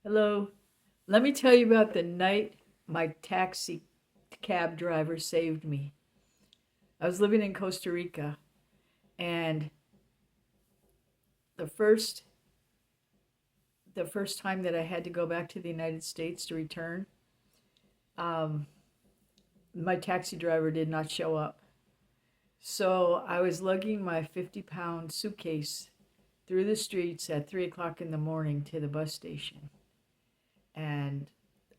Hello. Let me tell you about the night my taxi cab driver saved me. I was living in Costa Rica, and the first the first time that I had to go back to the United States to return, um, my taxi driver did not show up. So I was lugging my 50-pound suitcase through the streets at 3 o'clock in the morning to the bus station, and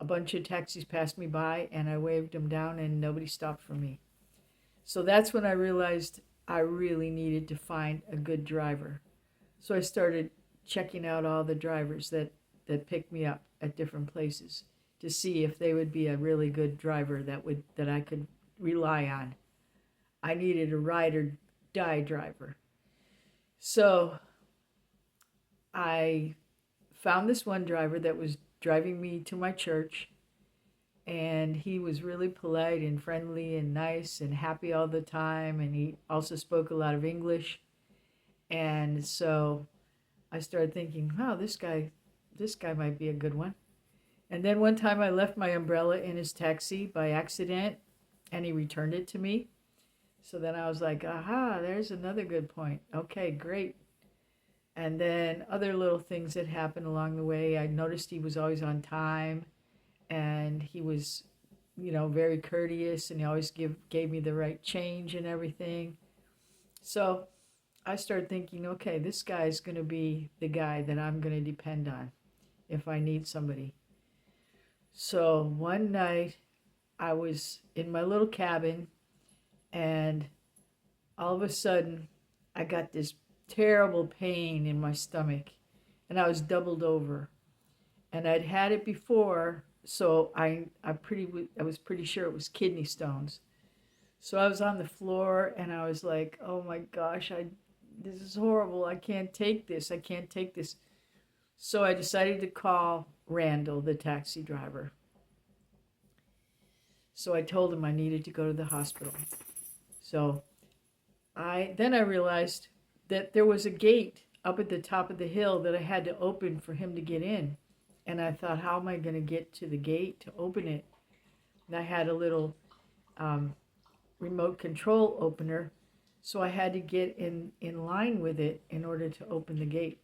a bunch of taxis passed me by, and I waved them down, and nobody stopped for me. So that's when I realized I really needed to find a good driver. So I started checking out all the drivers that picked me up at different places to see if they would be a really good driver that I could rely on. I needed a ride or die driver. So I found this one driver that was driving me to my church, and he was really polite and friendly and nice and happy all the time, and he also spoke a lot of English. And so I started thinking, wow, this guy might be a good one. And then one time I left my umbrella in his taxi by accident, and he returned it to me. So then I was like, aha, there's another good point. Okay, great. And then other little things that happened along the way. I noticed he was always on time, and he was, very courteous, and he always gave me the right change and everything. So I started thinking, okay, this guy is going to be the guy that I'm going to depend on if I need somebody. So one night I was in my little cabin, and all of a sudden I got this terrible pain in my stomach, and I was doubled over, and I'd had it before, so I was pretty sure it was kidney stones. So I was on the floor, and I was like, "Oh my gosh, I this is horrible. I can't take this. I can't take this." So I decided to call Randall, the taxi driver. So I told him I needed to go to the hospital. So I realized that there was a gate up at the top of the hill that I had to open for him to get in. And I thought, how am I going to get to the gate to open it? And I had a little um, remote control opener, so I had to get in line with it in order to open the gate.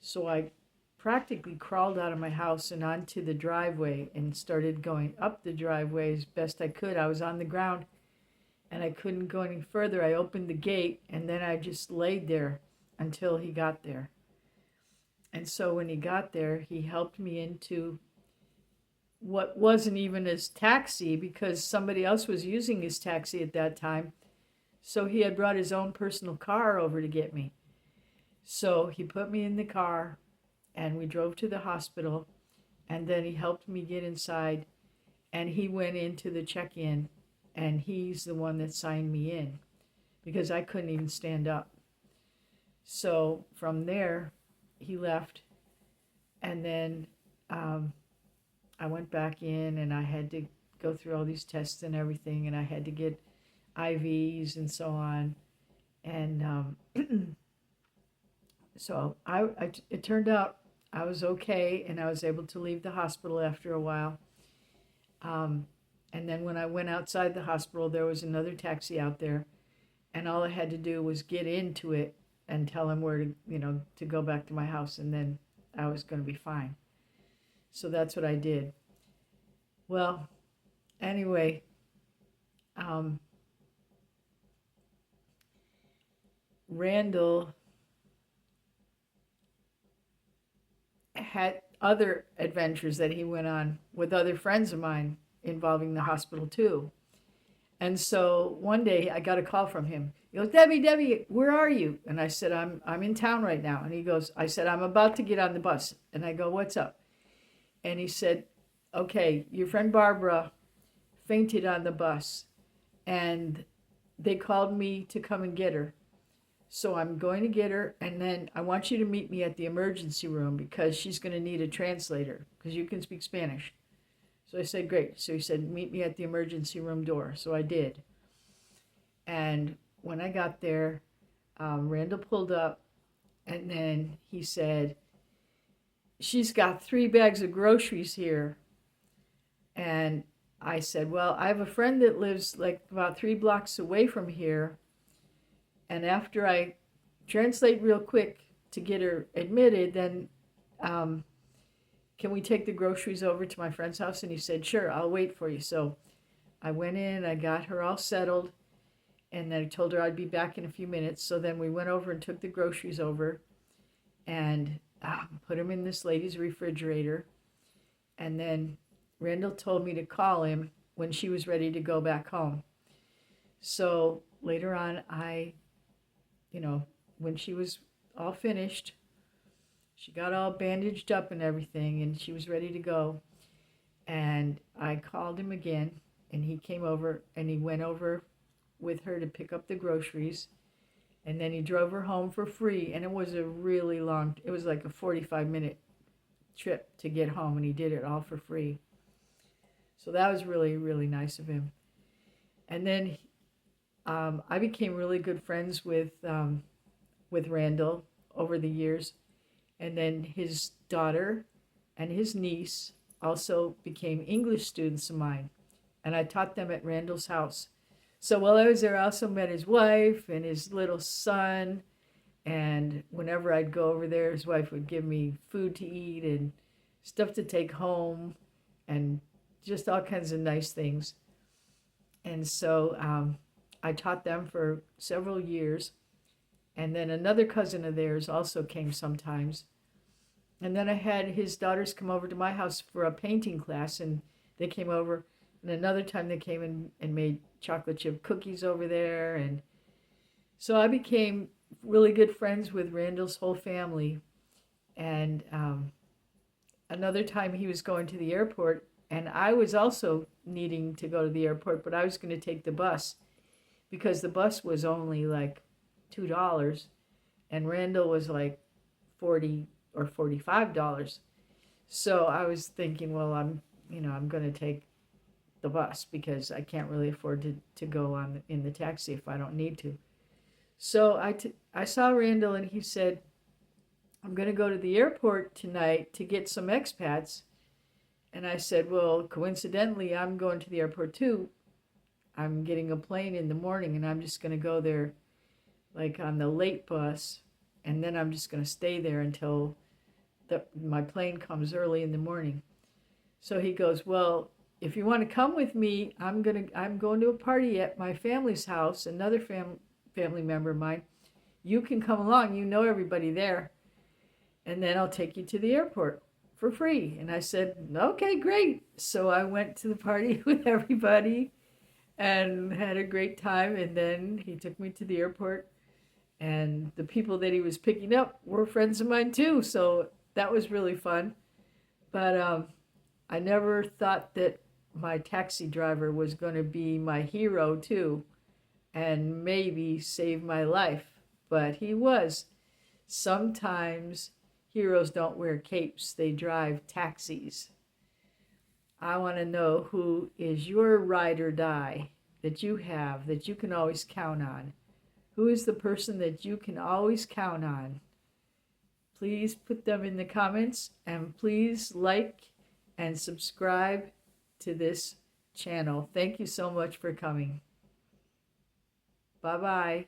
So I practically crawled out of my house and onto the driveway and started going up the driveway as best I could. I was on the ground, and I couldn't go any further. I opened the gate, and then I just laid there until he got there. And so when he got there, he helped me into what wasn't even his taxi, because somebody else was using his taxi at that time. So he had brought his own personal car over to get me. So he put me in the car, and we drove to the hospital, and then he helped me get inside, and he went into the check-in, and he's the one that signed me in because I couldn't even stand up. So from there, he left, and then I went back in, and I had to go through all these tests and everything, and I had to get IVs and so on. And so it turned out I was okay, and I was able to leave the hospital after a while. Um, and then when I went outside the hospital, there was another taxi out there, and all I had to do was get into it and tell him where to go back to my house, and then I was going to be fine. So that's what I did. Well, anyway, um, Randall had other adventures that he went on with other friends of mine involving the hospital too. And so one day I got a call from him. He goes, Debbie, where are you? And I said, I'm in town right now. And he goes, I said, I'm about to get on the bus. And I go, what's up? And he said, okay, your friend Barbara fainted on the bus, and they called me to come and get her. So I'm going to get her, and then I want you to meet me at the emergency room because she's going to need a translator because you can speak Spanish. So I said, great. So he said, meet me at the emergency room door. So I did. And when I got there, Randall pulled up, and then he said, she's got 3 bags of groceries here. And I said, well, I have a friend that lives like about 3 blocks away from here. And after I translate real quick to get her admitted, then um, can we take the groceries over to my friend's house? And he said, sure, I'll wait for you. So I went in, I got her all settled, and then I told her I'd be back in a few minutes. So then we went over and took the groceries over and put them in this lady's refrigerator. And then Randall told me to call him when she was ready to go back home. So later on, when she was all finished, she got all bandaged up and everything, and she was ready to go. And I called him again, and he came over, and he went over with her to pick up the groceries. And then he drove her home for free, and it was a really long, it was like a 45-minute trip to get home, and he did it all for free. So that was really, really nice of him. And then I became really good friends with Randall over the years. And then his daughter and his niece also became English students of mine. And I taught them at Randall's house. So while I was there, I also met his wife and his little son. And whenever I'd go over there, his wife would give me food to eat and stuff to take home and just all kinds of nice things. And so I taught them for several years. And then another cousin of theirs also came sometimes. And then I had his daughters come over to my house for a painting class, and they came over. And another time they came and made chocolate chip cookies over there. And so I became really good friends with Randall's whole family. And another time he was going to the airport, and I was also needing to go to the airport, but I was going to take the bus because the bus was only like $2, and Randall was like $40 or $45. So I was thinking, well, I'm going to take the bus because I can't really afford to go in the taxi if I don't need to. So I saw Randall, and he said, I'm going to go to the airport tonight to get some expats. And I said, well, coincidentally, I'm going to the airport too. I'm getting a plane in the morning, and I'm just going to go there like on the late bus, and then I'm just going to stay there until my plane comes early in the morning. So he goes, well, if you want to come with me, I'm going to a party at my family's house, another family member of mine. You can come along, you know everybody there, and then I'll take you to the airport for free. And I said, okay, great. So I went to the party with everybody and had a great time, and then he took me to the airport, and the people that he was picking up were friends of mine too, so that was really fun. But I never thought that my taxi driver was going to be my hero too, and maybe save my life, but he was. Sometimes heroes don't wear capes, they drive taxis. I want to know who is your ride or die that you have, that you can always count on. Who is the person that you can always count on? Please put them in the comments, and please like and subscribe to this channel. Thank you so much for coming. Bye-bye.